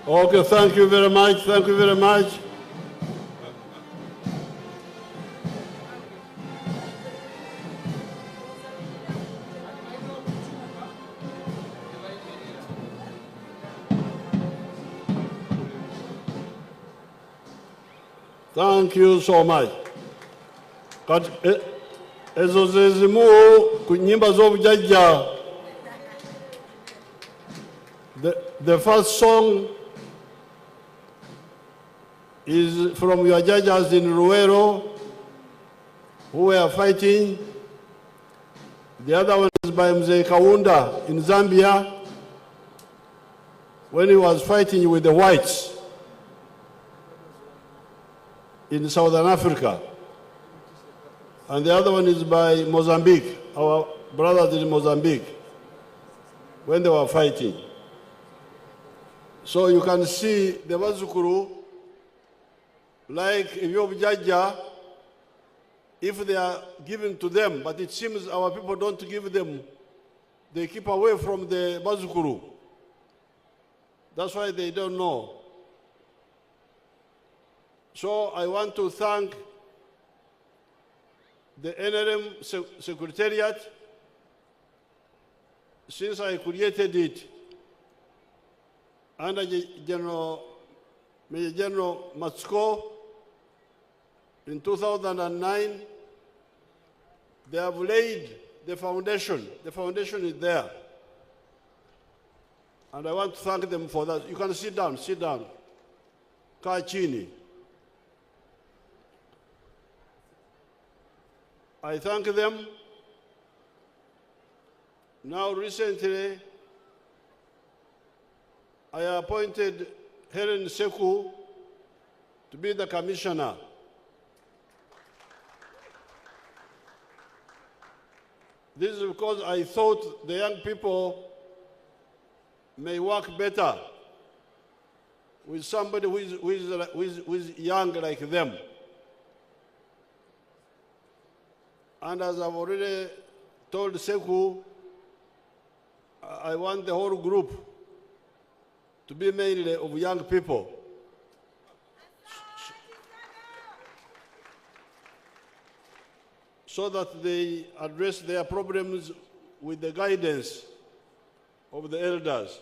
Okay, thank you very much. Thank you very much. Thank you so much. Ezo zezimu ku nyimba z'obujjajja. The first song is from your judges in Ruero who were fighting. The other one is by Mzee Kaunda in Zambia when he was fighting with the whites in Southern Africa. And the other one is by Mozambique, our brothers in Mozambique, when they were fighting. So you can see the Bazukuru, like Ebyobujjajja, if they are given to them, but it seems our people don't give them, they keep away from the Bazukuru. That's why they don't know. So I want to thank the NRM Secretariat, since I created it under Major General Matsuko in 2009. They have laid the foundation. The foundation is there. And I want to thank them for that. You can sit down, sit down. Kachini. I thank them. Now recently, I appointed Helen Seku to be the commissioner. This is because I thought the young people may work better with somebody who is young like them. And as I've already told Seku, I want the whole group to be mainly of young people. So that they address their problems with the guidance of the elders.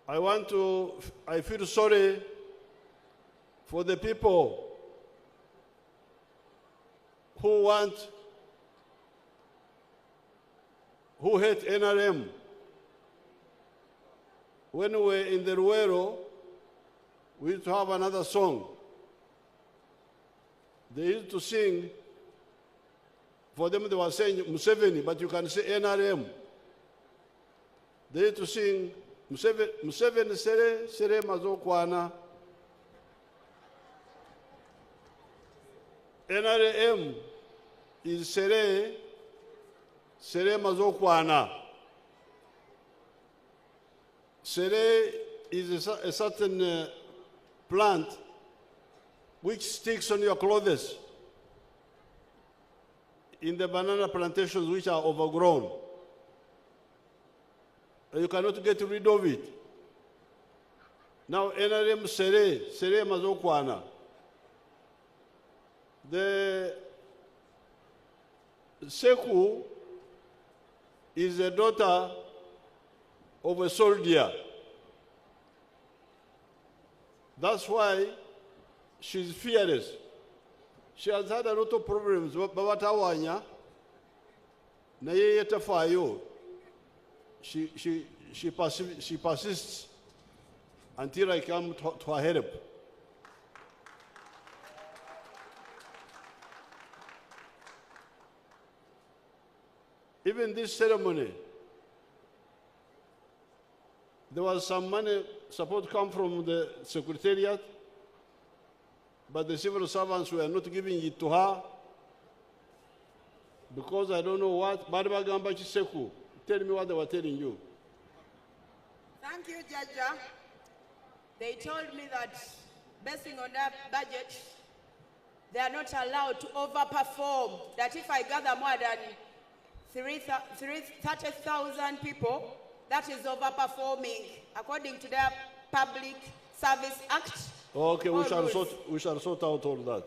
I feel sorry for the people who hate NRM. When we were in the Ruero, we used to have another song. They used to sing, for them they were saying Museveni, but you can say NRM. They used to sing Museveni Sere, Sere Mazokwana. NRM is Sere, Sere Mazokwana. Sere is a certain plant which sticks on your clothes in the banana plantations which are overgrown. And you cannot get rid of it. Now, NRM Sere, Sere Mazokwana. The Seku is a daughter of a soldier. That's why she's fearless. She has had a lot of problems. Babatawanya, naye yetafayo. She persists until I come to her help. Even this ceremony, there was some money support come from the Secretariat, but the civil servants were not giving it to her because I don't know what. Baribagamba Chiseku, tell me what they were telling you. Thank you, Jaja. They told me that basing on their budget, they are not allowed to overperform, that if I gather more than 30,000 people, that is overperforming according to their Public Service Act. Okay, we shall sort out all that.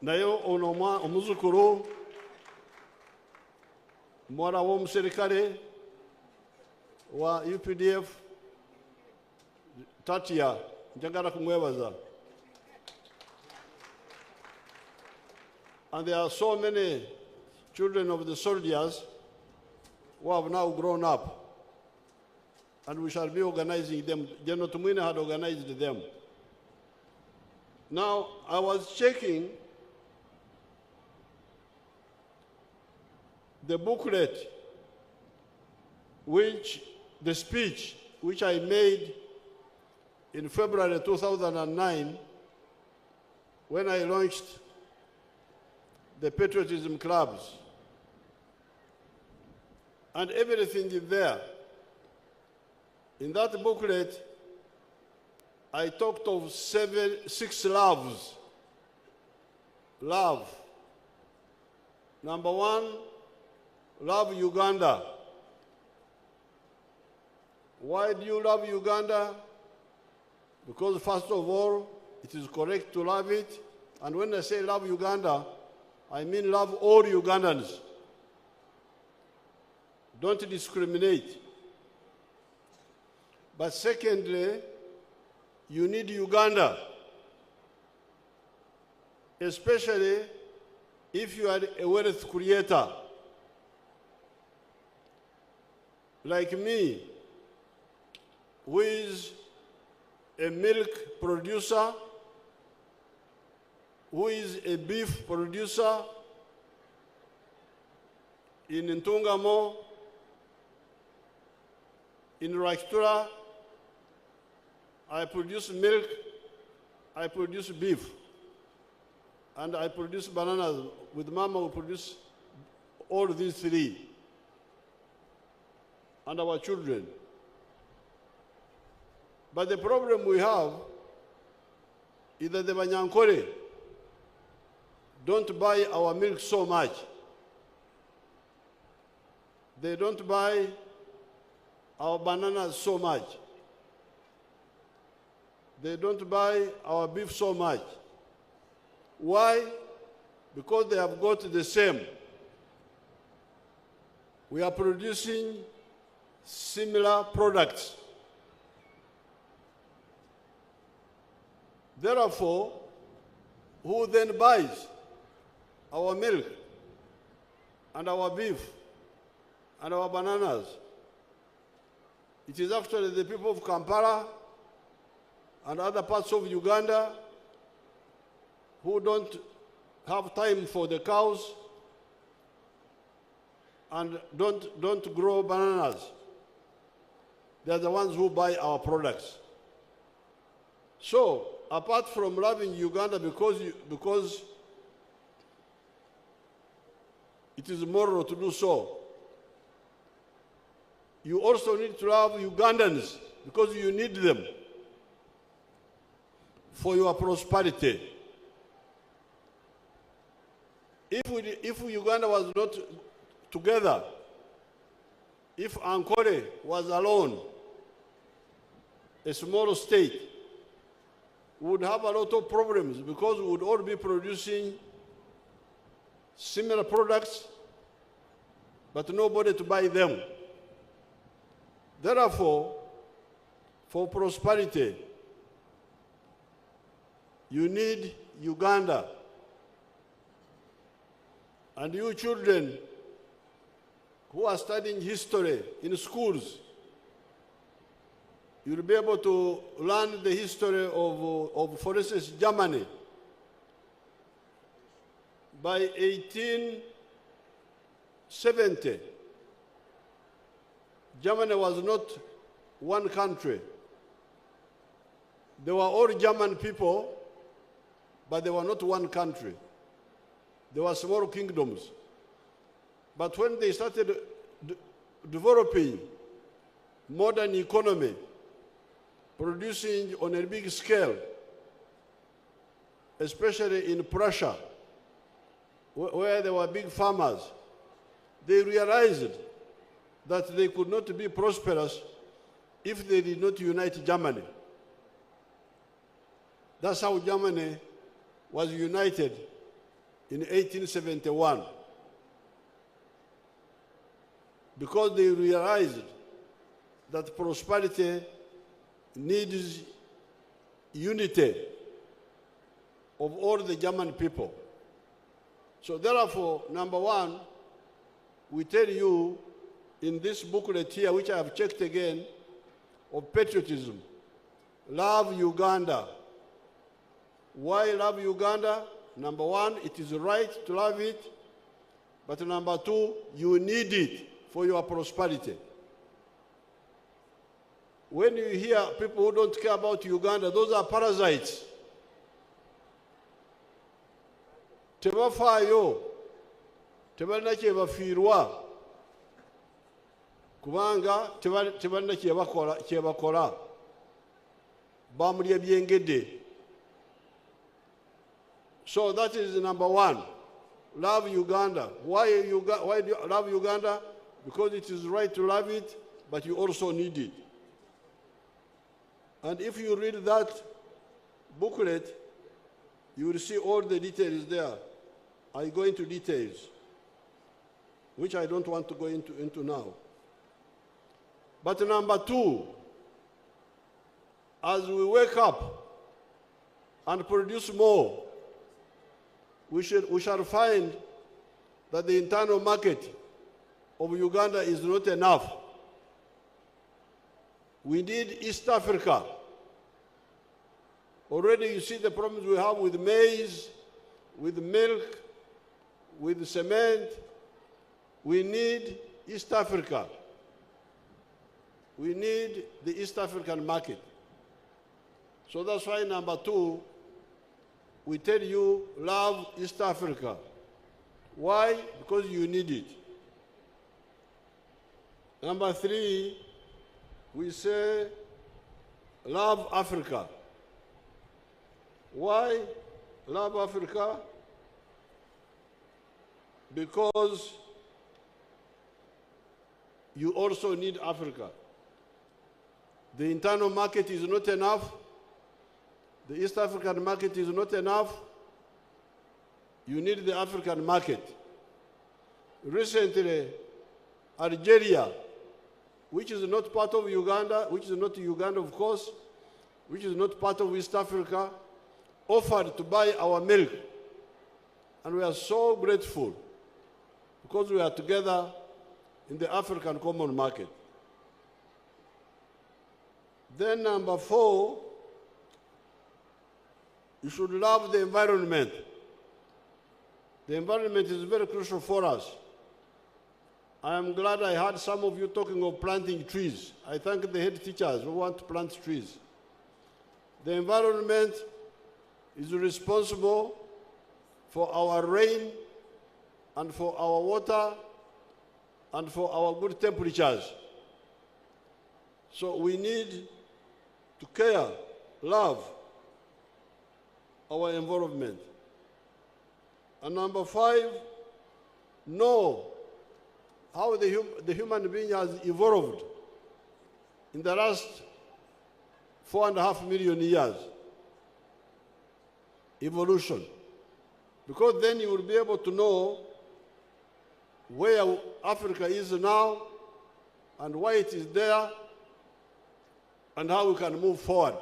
Nayo onoma omuzukuru mwana w'omuserikale wa UPDF Tatia njagala kumwebaza. And there are so many children of the soldiers who have now grown up, and we shall be organizing them. General Tumwine had organized them. Now, I was checking the booklet, the speech which I made in February 2009 when I launched the Patriotism clubs. And everything is there. In that booklet, I talked of 6 loves. Love. Number 1, love Uganda. Why do you love Uganda? Because first of all, it is correct to love it. And when I say love Uganda, I mean love all Ugandans. Don't discriminate. But secondly, you need Uganda, especially if you are a wealth creator. Like me, who is a milk producer, who is a beef producer in Ntungamo, in Rajtura. I produce milk, I produce beef, and I produce bananas. With Mama, we produce all these 3, and our children. But the problem we have is that the Banyankore don't buy our milk so much. They don't buy our bananas so much. They don't buy our beef so much. Why? Because they have got the same. We are producing similar products. Therefore, who then buys our milk and our beef and our bananas? It is actually the people of Kampala and other parts of Uganda who don't have time for the cows and don't grow bananas. They are the ones who buy our products. So, apart from loving Uganda because it is moral to do so, you also need to love Ugandans because you need them for your prosperity. If Uganda was not together, if Ankole was alone, a small state, we would have a lot of problems because we would all be producing similar products, but nobody to buy them. Therefore, for prosperity, you need Uganda. And you children who are studying history in schools, you'll be able to learn the history of for instance, Germany. By 1870, Germany was not one country. They were all German people, but they were not one country. They were small kingdoms. But when they started developing modern economy, producing on a big scale, especially in Prussia, where there were big farmers, they realized that they could not be prosperous if they did not unite Germany. That's how Germany was united in 1871. Because they realized that prosperity needs unity of all the German people. So therefore, number one, we tell you in this booklet here, which I have checked again, of patriotism, love Uganda. Why love Uganda? Number one, it is right to love it. But number two, you need it for your prosperity. When you hear people who don't care about Uganda, those are parasites. Tebafaayo, tebalina kyebafiirwa, kubanga tebalina kyebakola, bamulya byengedde. So that is number one. Love Uganda. Why do you love Uganda? Because it is right to love it, but you also need it. And if you read that booklet, you will see all the details there. I go into details, which I don't want to go into now. But number two, as we wake up and produce more, we shall find that the internal market of Uganda is not enough. We need East Africa. Already you see the problems we have with maize, with milk, with cement. We need East Africa. We need the East African market. So that's why number two, we tell you, love East Africa. Why? Because you need it. Number three, we say, love Africa. Why love Africa? Because you also need Africa. The internal market is not enough. The East African market is not enough. You need the African market. Recently, Algeria, which is not part of Uganda, which is not Uganda, of course, which is not part of East Africa, offered to buy our milk. And we are so grateful because we are together in the African common market. Then number four, you should love the environment. The environment is very crucial for us. I am glad I heard some of you talking of planting trees. I thank the head teachers who want to plant trees. The environment is responsible for our rain and for our water and for our good temperatures. So we need to care, love our environment. And number five, know how the human being has evolved in the last 4.5 million years. Evolution. Because then you will be able to know where Africa is now and why it is there and how we can move forward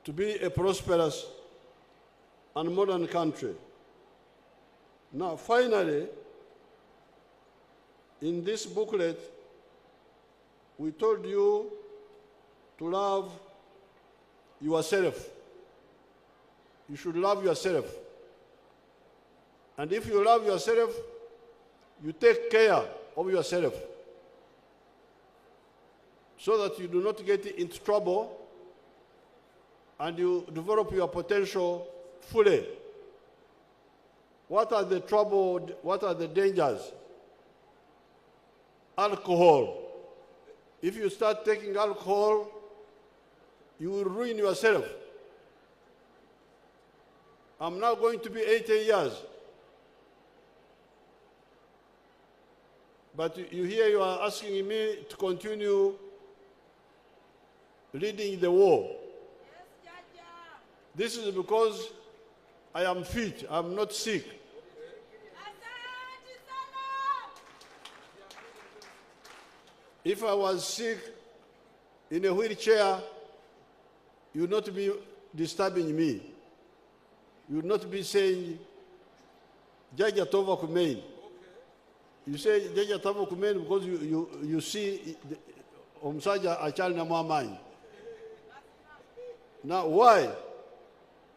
to be a prosperous and modern country. Now, finally, in this booklet, we told you to love yourself. You should love yourself. And if you love yourself, you take care of yourself so that you do not get into trouble and you develop your potential fully. What are the trouble, what are the dangers? Alcohol. If you start taking alcohol, you will ruin yourself. I'm now going to be 80 years. But you are asking me to continue leading the war. Yes, Jaja. This is because I am fit, I'm not sick. Asante sana. If I was sick in a wheelchair, you would not be disturbing me. You would not be saying, Jaja Tova Kumein. You say Jaja Tova Kumein because you see Omsaja Achal Namamai. Now, why?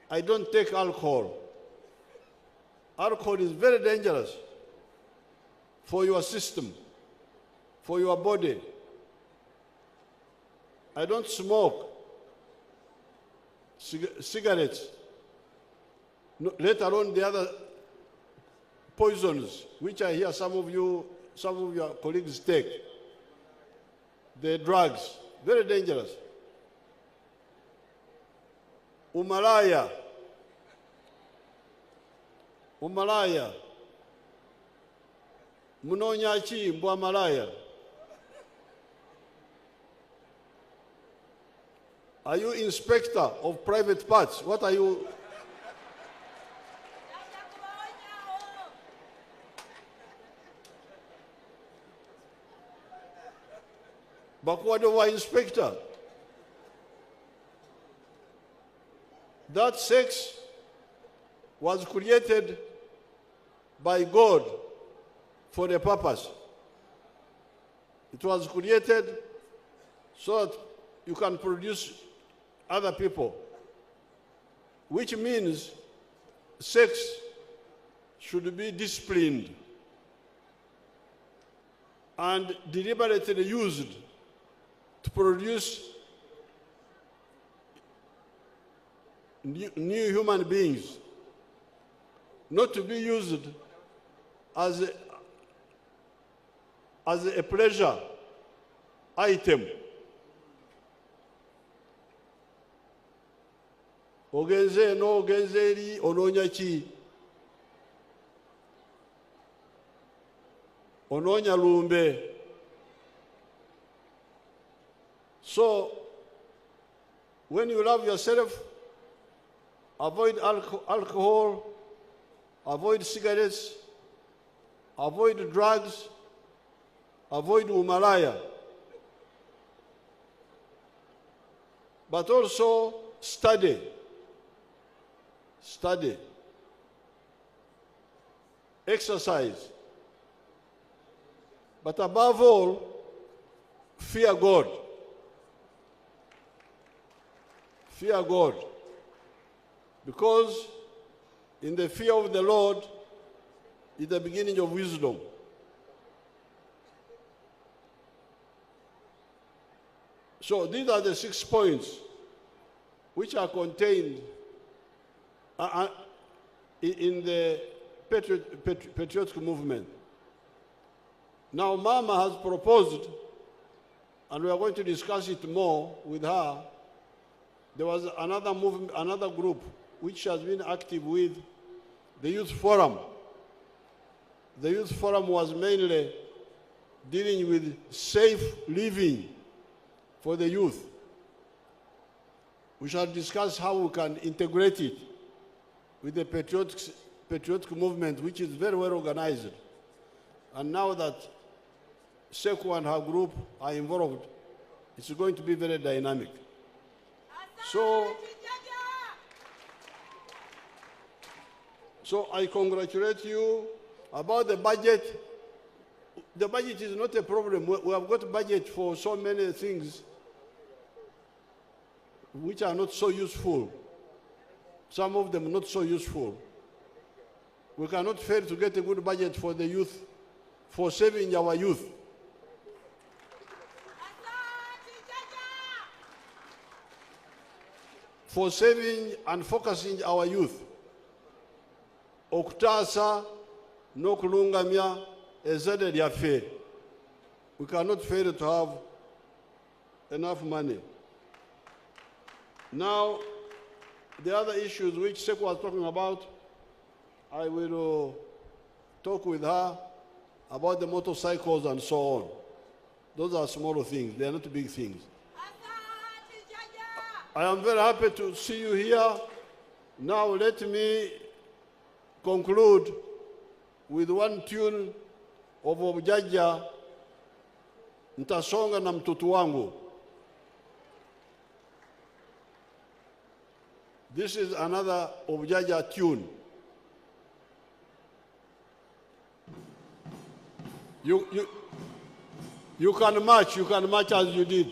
I don't take alcohol. Alcohol is very dangerous for your system, for your body. I don't smoke cigarettes, let alone the other poisons, which I hear some of your colleagues take. The drugs, very dangerous. Umalaya. Munonya chi mbwa malaya. Are you inspector of private parts? What are you? Jaja kuwaonya o. Bakwadova inspector. That sex was created by God for a purpose. It was created so that you can produce other people, which means sex should be disciplined and deliberately used to produce new human beings, not to be used as a pleasure item. Ogenze no ogenzeri ononya chi. Ononya lumbe. So, when you love yourself, avoid alcohol, avoid cigarettes, avoid drugs, avoid umalaya. But also study. Study. Exercise. But above all, fear God. Fear God. Because in the fear of the Lord is the beginning of wisdom. So these are the 6 points which are contained in the patriotic movement. Now Mama has proposed, and we are going to discuss it more with her. There was another movement, another group which has been active with the Youth Forum. The Youth Forum was mainly dealing with safe living for the youth. We shall discuss how we can integrate it with the patriotic movement, which is very well organized. And now that Sekou and her group are involved, it's going to be very dynamic. So I congratulate you about the budget. The budget is not a problem. We have got a budget for so many things which are not so useful. Some of them not so useful. We cannot fail to get a good budget for the youth, for saving our youth. For saving and focusing our youth. Okutasa n'okulungamya ezzadde lyaffe. We cannot fail to have enough money. Now, the other issues which Sekou was talking about, I will talk with her about the motorcycles and so on. Those are small things. They are not big things. I am very happy to see you here. Now let me conclude with one tune of Obujaja, Ntasonga na mtoto wangu. This is another Obujaja tune. You can march as you did.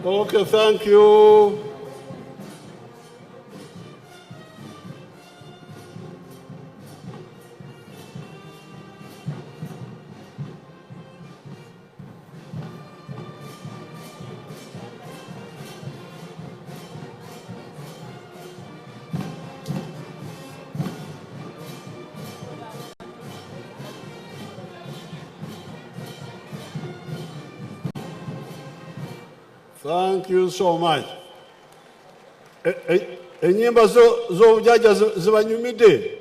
Okay, thank you. Thank you so much. Enyimba z'obujjajja zibanyumidde?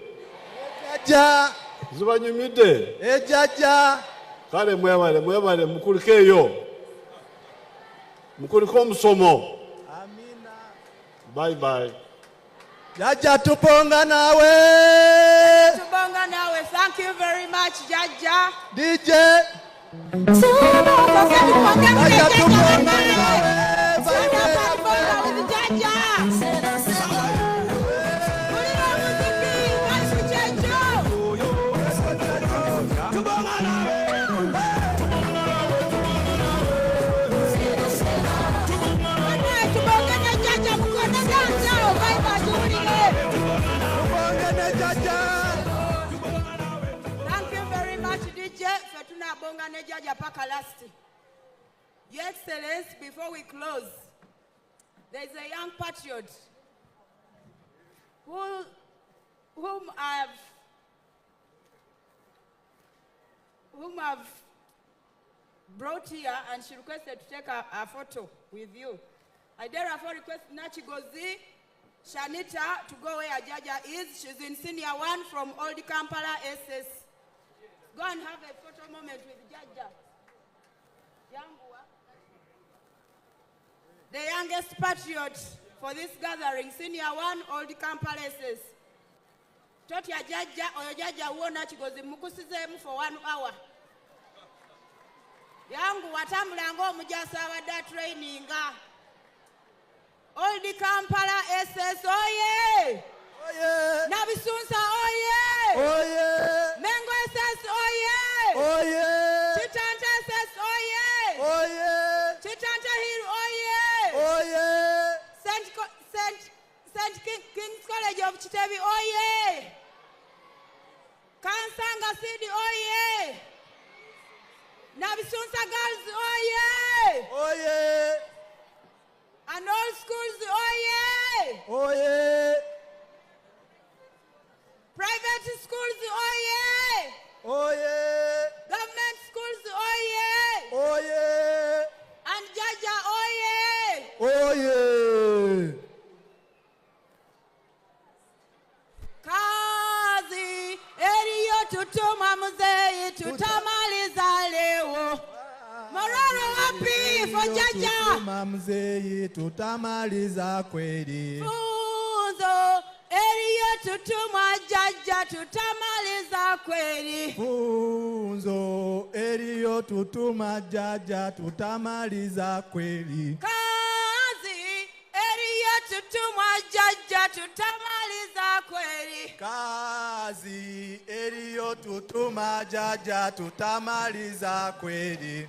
Jajja. Zibanyumidde? Jajja. Kale mwebale mukulike eyo. Mukulike omusomo. Amina. Bye bye. Jajja tubonga nawe. Tubonga nawe. Thank you very much, Jajja. DJ. Jajja tubonga nawe. Thank you very much, DJ. Fetuna bonga ne Jajja paka last. Your Excellency, before we close, there is a young patriot whom I've brought here, and she requested to take a photo with you. I therefore request Nachigozi Shanita to go where Jajja is. She's in Senior 1 from Old Kampala SS. Go and have a photo moment with Jajja. The youngest patriot for this gathering, Senior 1, Old Kampala SS. Toti ya Jajja, oyo Jajja uona Chigozi mukusizemu for 1 hour. Yangu watamulango mujasa wada traininga. Old Kampala SS, oye! Oye! Nabisunsa, oye! Oye! Mengo SS, oye! Oye! Kitante SS, oye! Oye! Kitante Hill, oye! Oye! St. King's College of KITEBI, oye! Kansanga City, oye! Nabisunsa Girls, oye! Oye! And all schools, oye! Oye! Private schools, oye! Oye! Government schools, oye! Oye! And Jajja, oye! Oye! Kazi eriyo tutuma muzei tutamaliza leo. Mororo wapi for Jajja? Mzee tutamaliza kweli. Funzo eriyo tutuma Jajja tutamaliza kweli. Funzo eriyo tutuma Jajja tutamaliza kweli. Kazi eriyo tutuma Jajja tutamaliza kweli. Kazi eriyo tutuma Jajja tutamaliza kweli.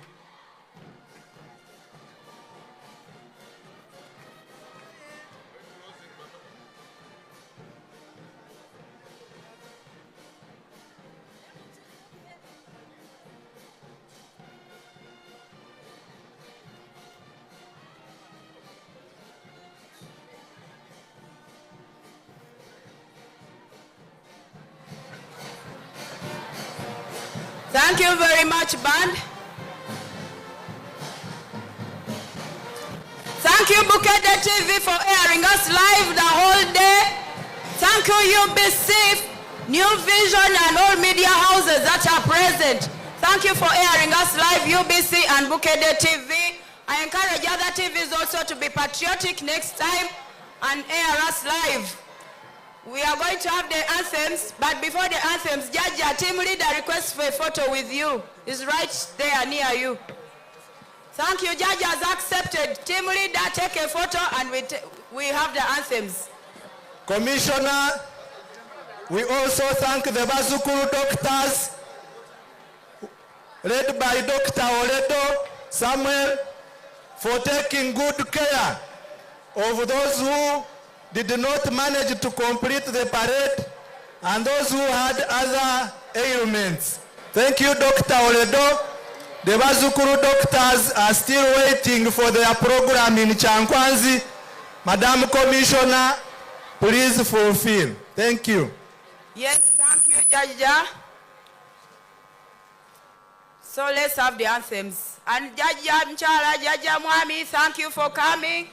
Thank you very much, band. Thank you, Bukede TV, for airing us live the whole day. Thank you, UBC, New Vision, and all media houses that are present. Thank you for airing us live, UBC and Bukede TV. I encourage other TVs also to be patriotic next time and air us live. We are going to have the anthems, but before the anthems, Jajja, team leader requests for a photo with you. Is right there near you. Thank you, Jajja has accepted. Team leader, take a photo and we have the anthems. Commissioner, we also thank the Bazukuru doctors, led by Dr. Oledo Samuel, for taking good care of those who did not manage to complete the parade and those who had other ailments. Thank you, Dr. Oledo. The Bazukuru doctors are still waiting for their program in Chankwanzi. Madam Commissioner, please fulfill. Thank you. Yes, thank you, Jajja. So let's have the anthems. And Jaja Mchala, Jaja Mwami, thank you for coming.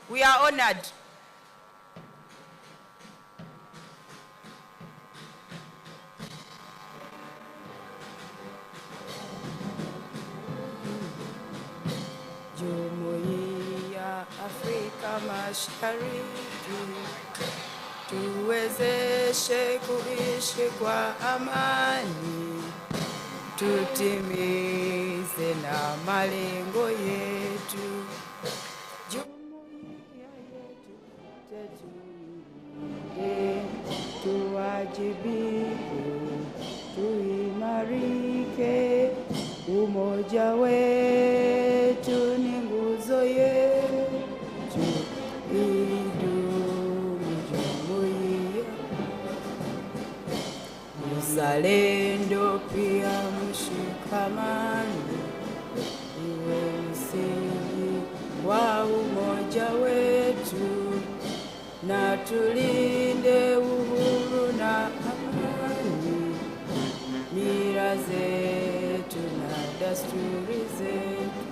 We are honored. Jumuiya Afrika Mashariki, tuwezeshe kuishi kwa amani, tutimize na malengo yetu. Jumuiya yetu tetulinde, tuwajibike, tuimarike, umoja wetu ni nguzo yetu, idumu jumuiya. Uzalendo pia mshikamano iwe msingi wa umoja wetu, na tulinde uhuru na amani, mila zetu na desturi zetu.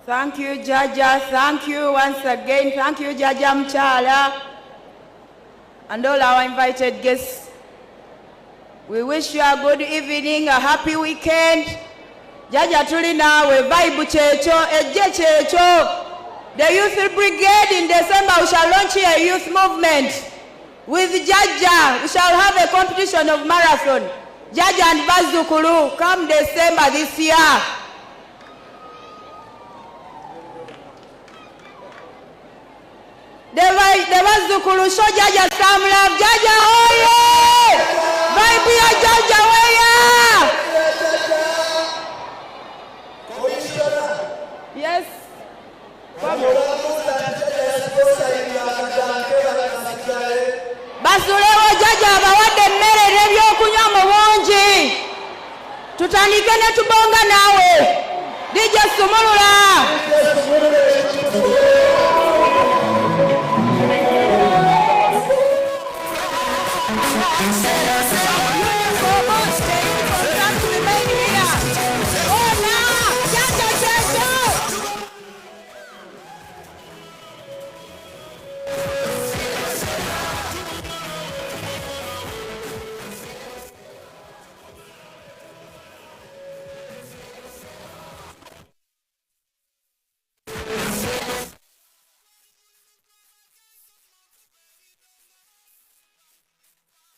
Thank you, Jaja. Thank you once again. Thank you, Jaja Mchala, and all our invited guests. We wish you a good evening, a happy weekend. Jaja tuli nawe, vibe checho, eje checho. The Youth Brigade in December, we shall launch a youth movement. With Jaja, we shall have a competition of marathon. Jaja and Bazukulu, come December this year. The Bazukulu show Jaja some love. Jaja oye! Vibe ya Jaja weya! Yes. Basulewo Jaja abawadde emmere n'ebyokunywa mu bungi. Tutandike ne tubonga nawe. DJ Sumulula.